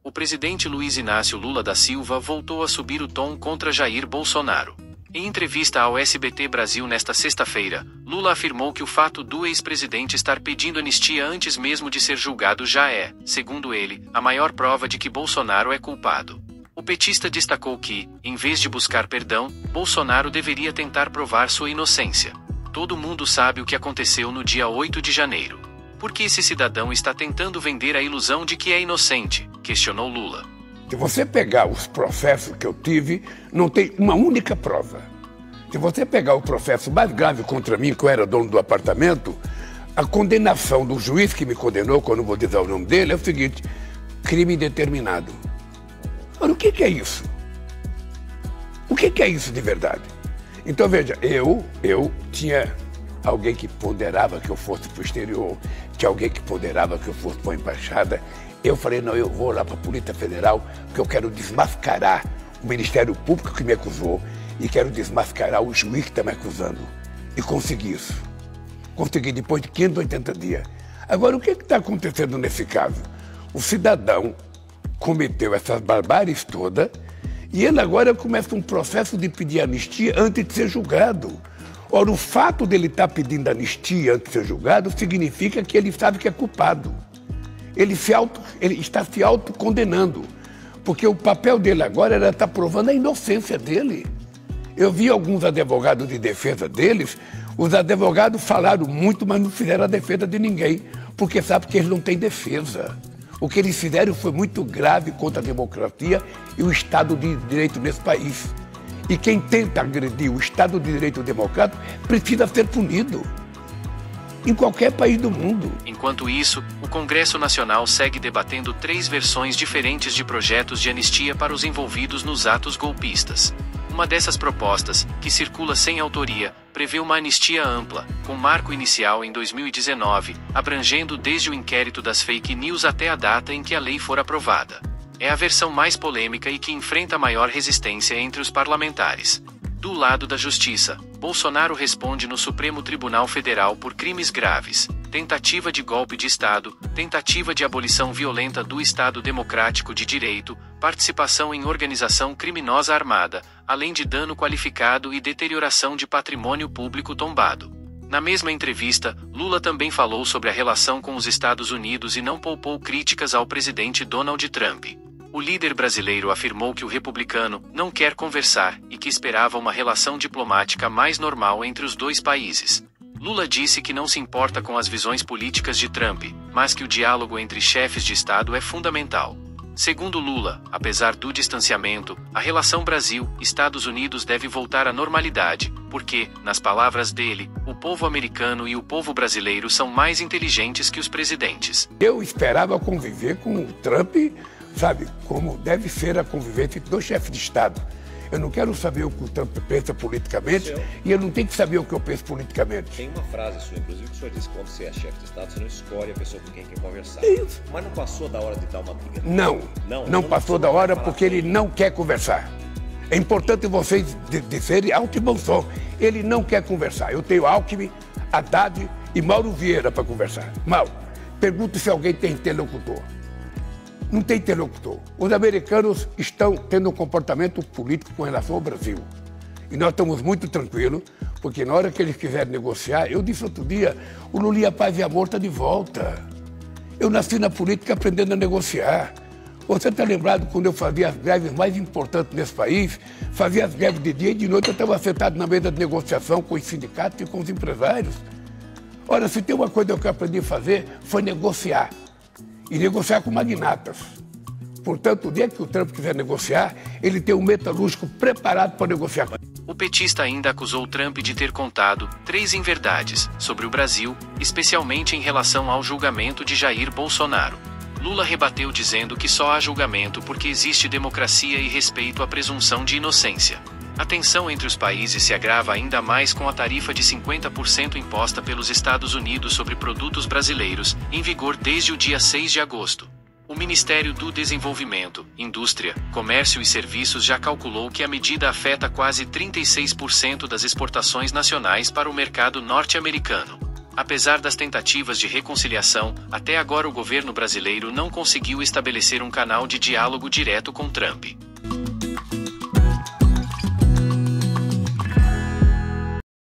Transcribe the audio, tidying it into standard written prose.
o presidente Luiz Inácio Lula da Silva voltou a subir o tom contra Jair Bolsonaro. Em entrevista ao SBT Brasil nesta sexta-feira, Lula afirmou que o fato do ex-presidente estar pedindo anistia antes mesmo de ser julgado já é, segundo ele, a maior prova de que Bolsonaro é culpado. O petista destacou que, em vez de buscar perdão, Bolsonaro deveria tentar provar sua inocência. Todo mundo sabe o que aconteceu no dia 8 de janeiro. Por que esse cidadão está tentando vender a ilusão de que é inocente? Questionou Lula. Se você pegar os processos que eu tive, não tem uma única prova. Se você pegar o processo mais grave contra mim, que eu era dono do apartamento, a condenação do juiz que me condenou, que eu não vou dizer o nome dele, é o seguinte: crime indeterminado. Ora, o que é isso? O que é isso de verdade? Então, veja, eu tinha alguém que ponderava que eu fosse para o exterior, tinha alguém que ponderava que eu fosse para a embaixada. Eu falei, não, eu vou lá para a Polícia Federal, porque eu quero desmascarar o Ministério Público que me acusou e quero desmascarar o juiz que está me acusando. E consegui isso. Consegui depois de 580 dias. Agora, o que está acontecendo nesse caso? O cidadão cometeu essas barbáries todas e ele agora começa um processo de pedir anistia antes de ser julgado. Ora, o fato dele estar pedindo anistia antes de ser julgado significa que ele sabe que é culpado. Ele está se autocondenando, porque o papel dele agora era estar provando a inocência dele. Eu vi alguns advogados de defesa deles, os advogados falaram muito, mas não fizeram a defesa de ninguém, porque sabem que eles não têm defesa. O que eles fizeram foi muito grave contra a democracia e o Estado de Direito nesse país. E quem tenta agredir o Estado de Direito democrático precisa ser punido. Em qualquer país do mundo. Enquanto isso, o Congresso Nacional segue debatendo 3 versões diferentes de projetos de anistia para os envolvidos nos atos golpistas. Uma dessas propostas, que circula sem autoria, prevê uma anistia ampla, com marco inicial em 2019, abrangendo desde o inquérito das fake news até a data em que a lei for aprovada. É a versão mais polêmica e que enfrenta maior resistência entre os parlamentares. Do lado da Justiça, Bolsonaro responde no Supremo Tribunal Federal por crimes graves, tentativa de golpe de Estado, tentativa de abolição violenta do Estado Democrático de Direito, participação em organização criminosa armada, além de dano qualificado e deterioração de patrimônio público tombado. Na mesma entrevista, Lula também falou sobre a relação com os Estados Unidos e não poupou críticas ao presidente Donald Trump. O líder brasileiro afirmou que o republicano não quer conversar e que esperava uma relação diplomática mais normal entre os dois países. Lula disse que não se importa com as visões políticas de Trump, mas que o diálogo entre chefes de Estado é fundamental. Segundo Lula, apesar do distanciamento, a relação Brasil-Estados Unidos deve voltar à normalidade, porque, nas palavras dele, o povo americano e o povo brasileiro são mais inteligentes que os presidentes. Eu esperava conviver com o Trump, sabe, como deve ser a convivência entre 2 chefes de Estado. Eu não quero saber o que o Trump pensa politicamente e eu não tenho que saber o que eu penso politicamente. Tem uma frase sua, inclusive, que o senhor disse que quando você é chefe de Estado, você não escolhe a pessoa com quem quer conversar. Isso. Mas não passou da hora de dar uma briga? Não passou da hora porque ele não quer conversar. É importante vocês dizerem alto e bom som. Ele não quer conversar. Eu tenho Alckmin, Haddad e Mauro Vieira para conversar. Mauro, pergunta se alguém tem interlocutor. Não tem interlocutor. Os americanos estão tendo um comportamento político com relação ao Brasil. E nós estamos muito tranquilos, porque na hora que eles quiserem negociar, eu disse outro dia, o Lula e a Paz e Amor está de volta. Eu nasci na política aprendendo a negociar. Você está lembrado quando eu fazia as greves mais importantes nesse país? Fazia as greves de dia e de noite, eu estava sentado na mesa de negociação com os sindicatos e com os empresários. Ora, se tem uma coisa que eu aprendi a fazer, foi negociar. E negociar com magnatas. Portanto, o dia que o Trump quiser negociar, ele tem um metalúrgico preparado para negociar. O petista ainda acusou Trump de ter contado 3 inverdades sobre o Brasil, especialmente em relação ao julgamento de Jair Bolsonaro. Lula rebateu dizendo que só há julgamento porque existe democracia e respeito à presunção de inocência. A tensão entre os países se agrava ainda mais com a tarifa de 50% imposta pelos Estados Unidos sobre produtos brasileiros, em vigor desde o dia 6 de agosto. O Ministério do Desenvolvimento, Indústria, Comércio e Serviços já calculou que a medida afeta quase 36% das exportações nacionais para o mercado norte-americano. Apesar das tentativas de reconciliação, até agora o governo brasileiro não conseguiu estabelecer um canal de diálogo direto com Trump.